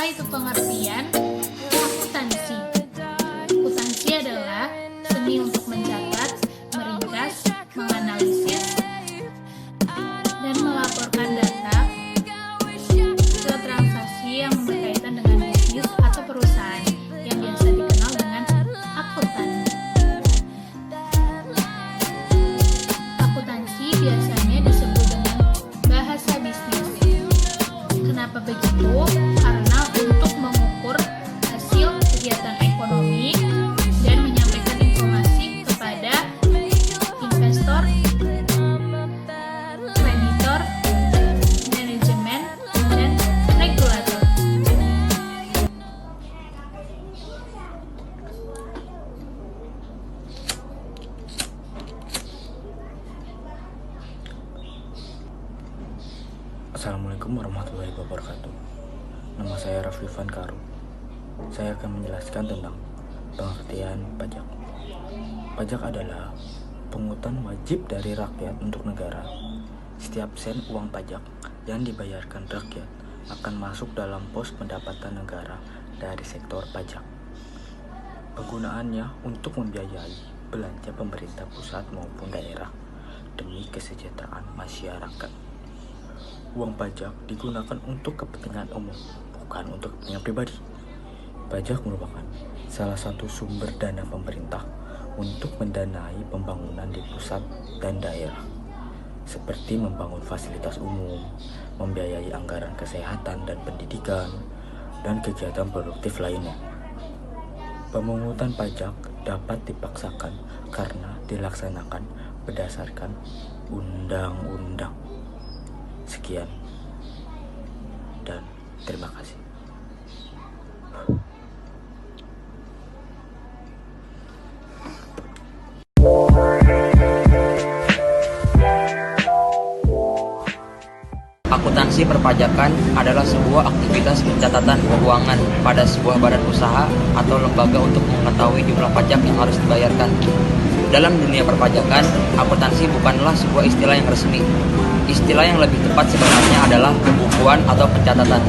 itu pengertian akuntansi? Akuntansi adalah seni untuk mencatat, meringkas, menganalisis, dan melaporkan data ke transaksi yang berkaitan dengan bisnis atau perusahaan yang biasa dikenal dengan akuntan. Akuntansi biasanya disebut dengan bahasa bisnis. Kenapa begitu? Karena untuk mengukur hasil kegiatan ekonomi dan menyampaikan informasi kepada investor, kreditor, manajemen, dan regulator. Assalamualaikum warahmatullahi wabarakatuh. Nama saya Rafifan Karu. Saya akan menjelaskan tentang pengertian pajak. Pajak adalah pungutan wajib dari rakyat untuk negara. Setiap sen uang pajak yang dibayarkan rakyat akan masuk dalam pos pendapatan negara dari sektor pajak. Penggunaannya untuk membiayai belanja pemerintah pusat maupun daerah demi kesejahteraan masyarakat. Uang pajak digunakan untuk kepentingan umum, bukan untuk kepentingan pribadi. Pajak merupakan salah satu sumber dana pemerintah untuk mendanai pembangunan di pusat dan daerah, seperti membangun fasilitas umum, membiayai anggaran kesehatan dan pendidikan, dan kegiatan produktif lainnya. Pemungutan pajak dapat dipaksakan karena dilaksanakan berdasarkan undang-undang. Sekian dan terima kasih. Akuntansi perpajakan adalah sebuah aktivitas pencatatan keuangan pada sebuah badan usaha atau lembaga untuk mengetahui jumlah pajak yang harus dibayarkan. Dalam dunia perpajakan, akuntansi bukanlah sebuah istilah yang resmi. Istilah yang lebih tepat sebenarnya adalah pembukuan atau pencatatan.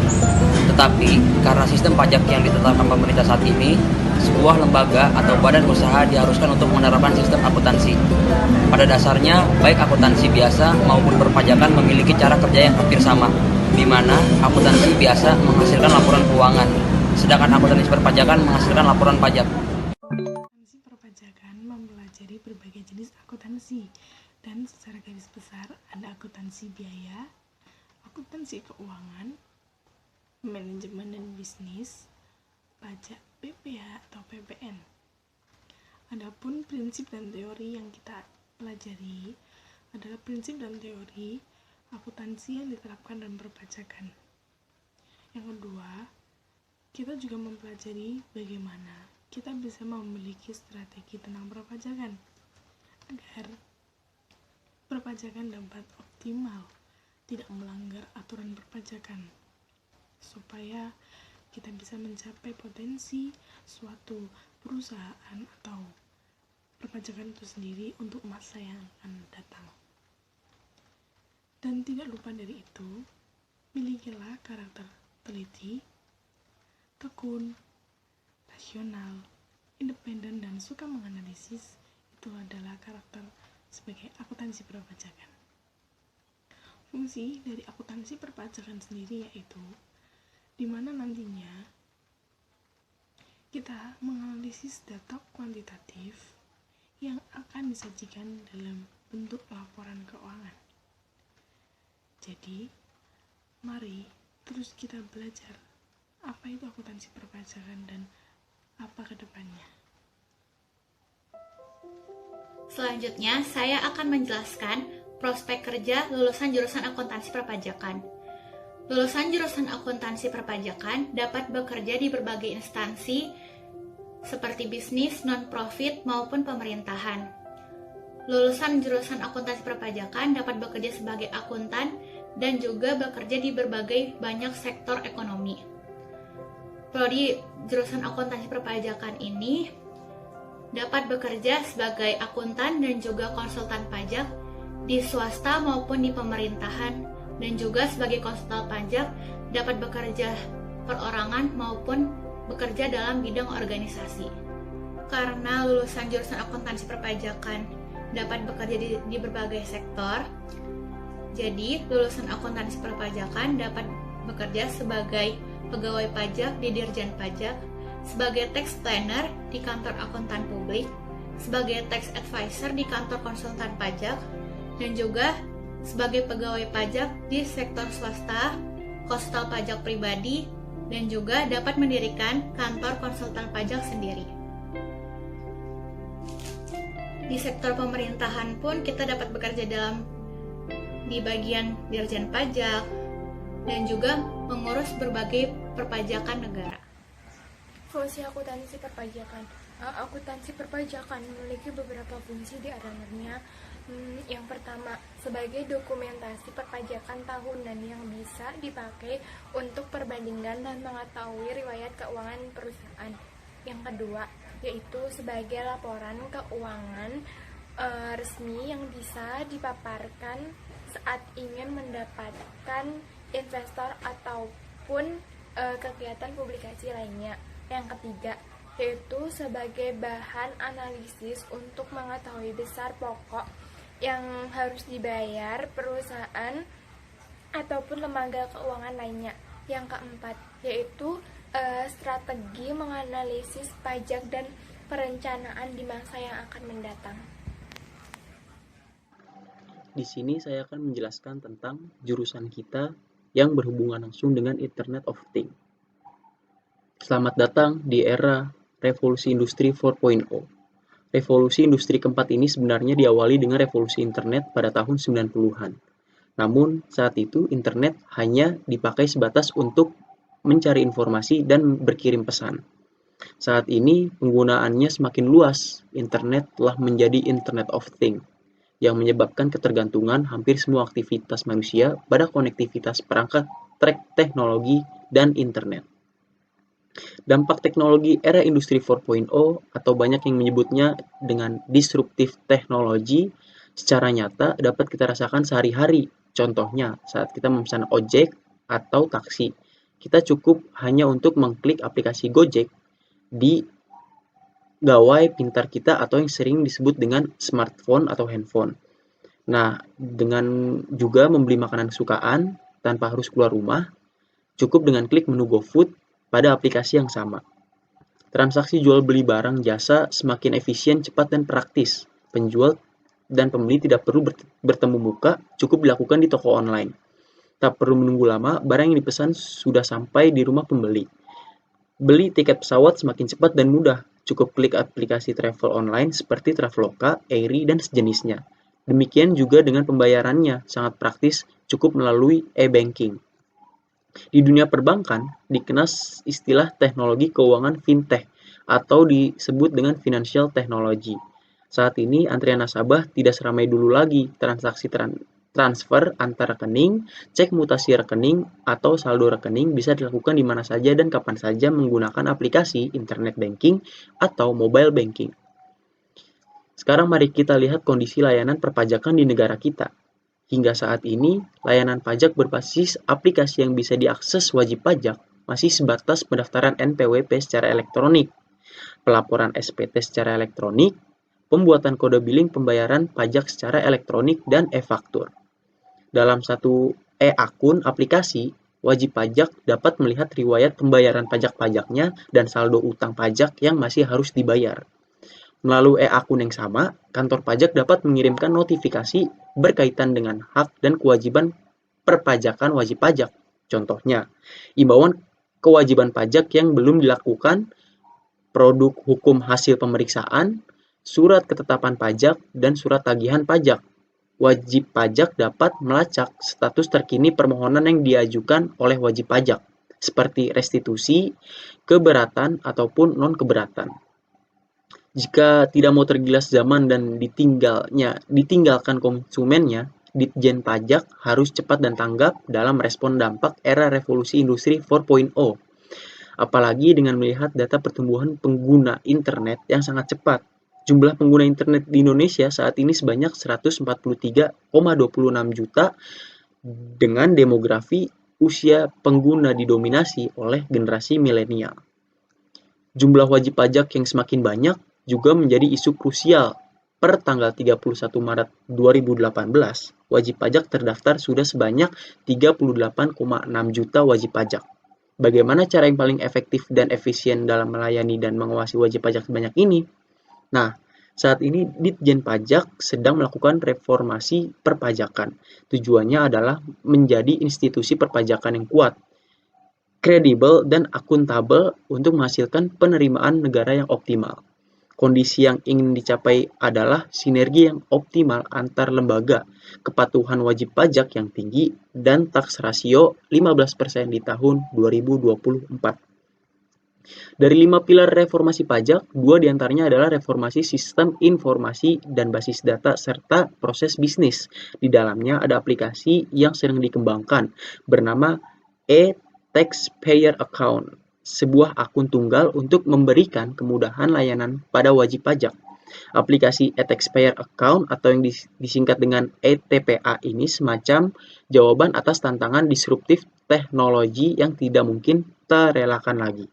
Tetapi, karena sistem pajak yang ditetapkan pemerintah saat ini, sebuah lembaga atau badan usaha diharuskan untuk menerapkan sistem akuntansi. Pada dasarnya, baik akuntansi biasa maupun perpajakan memiliki cara kerja yang hampir sama, di mana akuntansi biasa menghasilkan laporan keuangan, sedangkan akuntansi perpajakan menghasilkan laporan pajak. Akuntansi perpajakan mempelajari berbagai jenis akuntansi, dan secara garis besar ada akuntansi biaya, akuntansi keuangan, manajemen dan bisnis, pajak PPh atau PPN. Adapun prinsip dan teori yang kita pelajari adalah prinsip dan teori akuntansi yang diterapkan dalam perpajakan. Yang kedua, kita juga mempelajari bagaimana kita bisa memiliki strategi tentang perpajakan agar perpajakan dapat optimal, tidak melanggar aturan perpajakan, supaya kita bisa mencapai potensi suatu perusahaan atau perpajakan itu sendiri untuk masa yang akan datang. Dan tidak lupa dari itu, milikilah karakter teliti, tekun, rasional, independen, dan suka menganalisis. Itu adalah karakter sebagai akuntansi perpajakan. Fungsi dari akuntansi perpajakan sendiri yaitu di mana nantinya kita menganalisis data kuantitatif yang akan disajikan dalam bentuk laporan keuangan. Jadi, mari terus kita belajar apa itu akuntansi perpajakan dan apa ke depannya. Selanjutnya, saya akan menjelaskan prospek kerja lulusan jurusan akuntansi perpajakan. Lulusan jurusan akuntansi perpajakan dapat bekerja di berbagai instansi seperti bisnis, non-profit, maupun pemerintahan. Lulusan jurusan akuntansi perpajakan dapat bekerja sebagai akuntan dan juga bekerja di berbagai banyak sektor ekonomi. Prodi jurusan akuntansi perpajakan ini dapat bekerja sebagai akuntan dan juga konsultan pajak di swasta maupun di pemerintahan, dan juga sebagai konsultan pajak dapat bekerja perorangan maupun bekerja dalam bidang organisasi. Karena lulusan jurusan akuntansi perpajakan dapat bekerja di berbagai sektor, jadi lulusan akuntansi perpajakan dapat bekerja sebagai pegawai pajak di Dirjen Pajak, sebagai tax planner di kantor akuntan publik, sebagai tax advisor di kantor konsultan pajak, dan juga sebagai pegawai pajak di sektor swasta, konsultan pajak pribadi, dan juga dapat mendirikan kantor konsultan pajak sendiri. Di sektor pemerintahan pun kita dapat bekerja di bagian Dirjen Pajak dan juga mengurus berbagai perpajakan negara. Fungsi akuntansi perpajakan. Akuntansi perpajakan memiliki beberapa fungsi, di antaranya yang pertama, sebagai dokumentasi perpajakan tahunan yang bisa dipakai untuk perbandingan dan mengetahui riwayat keuangan perusahaan. Yang kedua, yaitu sebagai laporan keuangan resmi yang bisa dipaparkan saat ingin mendapatkan investor ataupun kegiatan publikasi lainnya. Yang ketiga, yaitu sebagai bahan analisis untuk mengetahui besar pokok yang harus dibayar perusahaan ataupun lembaga keuangan lainnya. Yang keempat, yaitu strategi menganalisis pajak dan perencanaan di masa yang akan mendatang. Di sini saya akan menjelaskan tentang jurusan kita yang berhubungan langsung dengan Internet of Things. Selamat datang di era revolusi industri 4.0. Revolusi industri keempat ini sebenarnya diawali dengan revolusi internet pada tahun 90-an. Namun, saat itu internet hanya dipakai sebatas untuk mencari informasi dan berkirim pesan. Saat ini, penggunaannya semakin luas. Internet telah menjadi Internet of Things, yang menyebabkan ketergantungan hampir semua aktivitas manusia pada konektivitas perangkat teknologi dan internet. Dampak teknologi era industri 4.0 atau banyak yang menyebutnya dengan disruptive technology secara nyata dapat kita rasakan sehari-hari. Contohnya, saat kita memesan ojek atau taksi, kita cukup hanya untuk mengklik aplikasi Gojek di gawai pintar kita atau yang sering disebut dengan smartphone atau handphone. Nah, dengan juga membeli makanan kesukaan tanpa harus keluar rumah, cukup dengan klik menu GoFood pada aplikasi yang sama. Transaksi jual beli barang jasa semakin efisien, cepat, dan praktis. Penjual dan pembeli tidak perlu bertemu muka, cukup dilakukan di toko online. Tak perlu menunggu lama, barang yang dipesan sudah sampai di rumah pembeli. Beli tiket pesawat semakin cepat dan mudah, cukup klik aplikasi travel online seperti Traveloka, Airi, dan sejenisnya. Demikian juga dengan pembayarannya, sangat praktis, cukup melalui e-banking. Di dunia perbankan, dikenal istilah teknologi keuangan fintech atau disebut dengan financial technology. Saat ini, antrian nasabah tidak seramai dulu lagi. Transaksi transfer antar rekening, cek mutasi rekening, atau saldo rekening bisa dilakukan di mana saja dan kapan saja menggunakan aplikasi internet banking atau mobile banking. Sekarang mari kita lihat kondisi layanan perpajakan di negara kita. Hingga saat ini, layanan pajak berbasis aplikasi yang bisa diakses wajib pajak masih sebatas pendaftaran NPWP secara elektronik, pelaporan SPT secara elektronik, pembuatan kode billing pembayaran pajak secara elektronik, dan e-faktur. Dalam satu e-akun aplikasi, wajib pajak dapat melihat riwayat pembayaran pajak-pajaknya dan saldo utang pajak yang masih harus dibayar. Melalui e-akun yang sama, kantor pajak dapat mengirimkan notifikasi berkaitan dengan hak dan kewajiban perpajakan wajib pajak. Contohnya, imbauan kewajiban pajak yang belum dilakukan, produk hukum hasil pemeriksaan, surat ketetapan pajak, dan surat tagihan pajak. Wajib pajak dapat melacak status terkini permohonan yang diajukan oleh wajib pajak, seperti restitusi, keberatan, ataupun non-keberatan. Jika tidak mau tergilas zaman dan ditinggalkan konsumennya, Ditjen Pajak harus cepat dan tanggap dalam respon dampak era revolusi industri 4.0. Apalagi dengan melihat data pertumbuhan pengguna internet yang sangat cepat. Jumlah pengguna internet di Indonesia saat ini sebanyak 143,26 juta dengan demografi usia pengguna didominasi oleh generasi milenial. Jumlah wajib pajak yang semakin banyak juga menjadi isu krusial. Per tanggal 31 Maret 2018, wajib pajak terdaftar sudah sebanyak 38,6 juta wajib pajak. Bagaimana cara yang paling efektif dan efisien dalam melayani dan mengawasi wajib pajak sebanyak ini? Nah, saat ini Ditjen Pajak sedang melakukan reformasi perpajakan. Tujuannya adalah menjadi institusi perpajakan yang kuat, kredibel, dan akuntabel untuk menghasilkan penerimaan negara yang optimal. Kondisi yang ingin dicapai adalah sinergi yang optimal antar lembaga, kepatuhan wajib pajak yang tinggi, dan tax rasio 15% di tahun 2024. Dari 5 pilar reformasi pajak, 2 diantaranya adalah reformasi sistem informasi dan basis data serta proses bisnis. Di dalamnya ada aplikasi yang sedang dikembangkan bernama e-Taxpayer Account, sebuah akun tunggal untuk memberikan kemudahan layanan pada wajib pajak. Aplikasi e-Taxpayer Account atau yang disingkat dengan ETPA ini semacam jawaban atas tantangan disruptif teknologi yang tidak mungkin terelakkan lagi.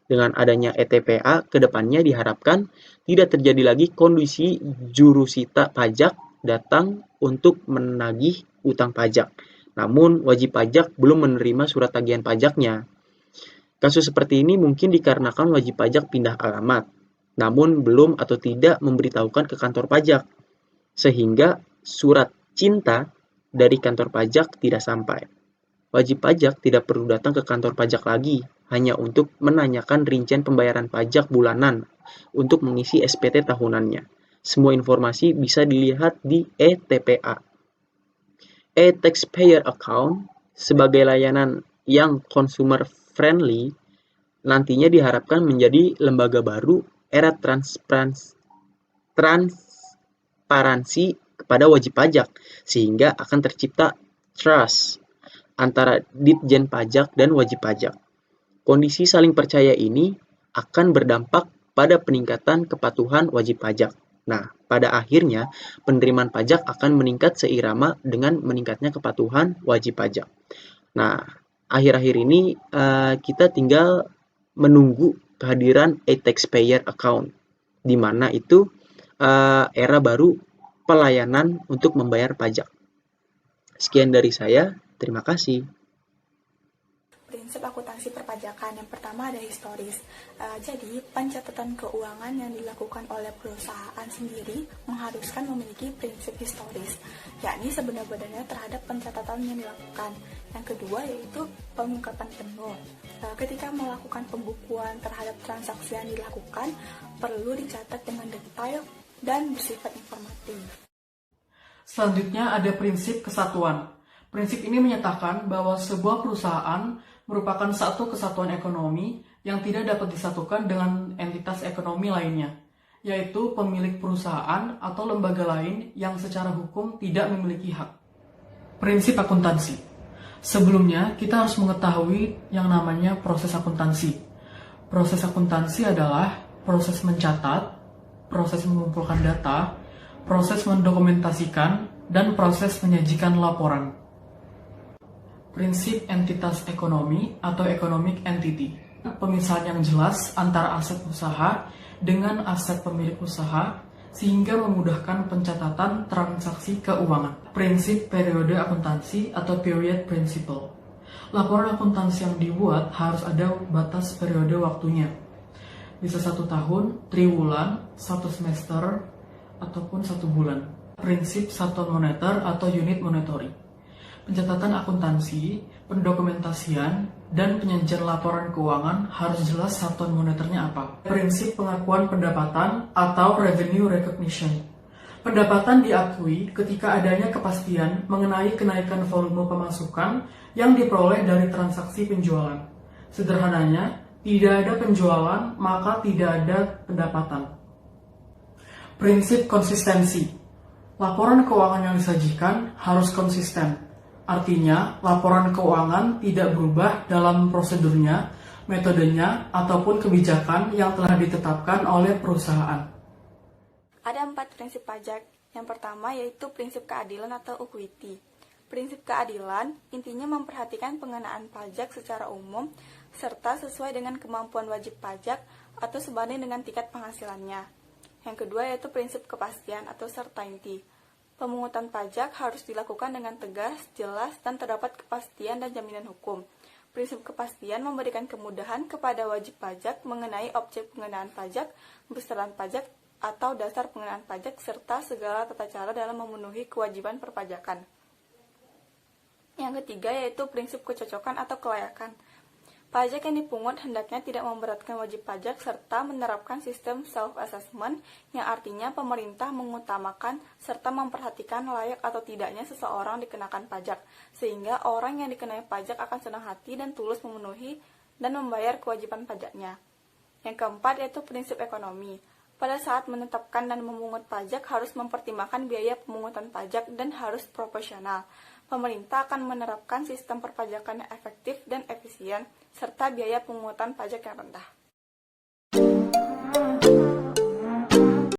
Dengan adanya ETPA, kedepannya diharapkan tidak terjadi lagi kondisi jurusita pajak datang untuk menagih utang pajak, namun wajib pajak belum menerima surat tagihan pajaknya. Kasus seperti ini mungkin dikarenakan wajib pajak pindah alamat, namun belum atau tidak memberitahukan ke kantor pajak, sehingga surat cinta dari kantor pajak tidak sampai. Wajib pajak tidak perlu datang ke kantor pajak lagi, hanya untuk menanyakan rincian pembayaran pajak bulanan untuk mengisi SPT tahunannya. Semua informasi bisa dilihat di ETPA. E-Taxpayer Account sebagai layanan yang consumer friendly nantinya diharapkan menjadi lembaga baru era transparansi kepada wajib pajak, sehingga akan tercipta trust antara Ditjen Pajak dan wajib pajak. Kondisi saling percaya ini akan berdampak pada peningkatan kepatuhan wajib pajak. Nah, pada akhirnya penerimaan pajak akan meningkat seirama dengan meningkatnya kepatuhan wajib pajak. Nah, akhir-akhir ini kita tinggal menunggu kehadiran e-Taxpayer Account, di mana itu era baru pelayanan untuk membayar pajak. Sekian dari saya, terima kasih. Prinsip akuntansi perpajakan yang pertama ada historis. Jadi pencatatan keuangan yang dilakukan oleh perusahaan sendiri mengharuskan memiliki prinsip historis, yakni sebenar-benarnya terhadap pencatatan yang dilakukan. Yang kedua yaitu pengungkapan penuh. Ketika melakukan pembukuan terhadap transaksi yang dilakukan, perlu dicatat dengan detail dan bersifat informatif. Selanjutnya ada prinsip kesatuan. Prinsip ini menyatakan bahwa sebuah perusahaan merupakan satu kesatuan ekonomi yang tidak dapat disatukan dengan entitas ekonomi lainnya, yaitu pemilik perusahaan atau lembaga lain yang secara hukum tidak memiliki hak. Prinsip akuntansi. Sebelumnya, kita harus mengetahui yang namanya proses akuntansi. Proses akuntansi adalah proses mencatat, proses mengumpulkan data, proses mendokumentasikan, dan proses menyajikan laporan. Prinsip entitas ekonomi atau economic entity. Pemisahan yang jelas antara aset usaha dengan aset pemilik usaha sehingga memudahkan pencatatan transaksi keuangan. Prinsip periode akuntansi atau period principle. Laporan akuntansi yang dibuat harus ada batas periode waktunya. Bisa 1 tahun, triwulan, 1 semester, ataupun 1 bulan. Prinsip satuan moneter atau unit monetary. Pencatatan akuntansi, pendokumentasian, dan penyajian laporan keuangan harus jelas satuan moneternya apa. Prinsip pengakuan pendapatan atau revenue recognition. Pendapatan diakui ketika adanya kepastian mengenai kenaikan volume pemasukan yang diperoleh dari transaksi penjualan. Sederhananya, tidak ada penjualan, maka tidak ada pendapatan. Prinsip konsistensi. Laporan keuangan yang disajikan harus konsisten. Artinya, laporan keuangan tidak berubah dalam prosedurnya, metodenya, ataupun kebijakan yang telah ditetapkan oleh perusahaan. Ada 4 prinsip pajak. Yang pertama yaitu prinsip keadilan atau equity. Prinsip keadilan intinya memperhatikan pengenaan pajak secara umum serta sesuai dengan kemampuan wajib pajak atau sebanding dengan tingkat penghasilannya. Yang kedua yaitu prinsip kepastian atau certainty. Pemungutan pajak harus dilakukan dengan tegas, jelas, dan terdapat kepastian dan jaminan hukum. Prinsip kepastian memberikan kemudahan kepada wajib pajak mengenai objek pengenaan pajak, besaran pajak, atau dasar pengenaan pajak, serta segala tata cara dalam memenuhi kewajiban perpajakan. Yang ketiga yaitu prinsip kecocokan atau kelayakan. Pajak yang dipungut hendaknya tidak memberatkan wajib pajak serta menerapkan sistem self-assessment yang artinya pemerintah mengutamakan serta memperhatikan layak atau tidaknya seseorang dikenakan pajak, sehingga orang yang dikenai pajak akan senang hati dan tulus memenuhi dan membayar kewajiban pajaknya. Yang keempat yaitu prinsip ekonomi. Pada saat menetapkan dan memungut pajak harus mempertimbangkan biaya pemungutan pajak dan harus proporsional. Pemerintah akan menerapkan sistem perpajakan yang efektif dan efisien, serta biaya pemungutan pajak yang rendah.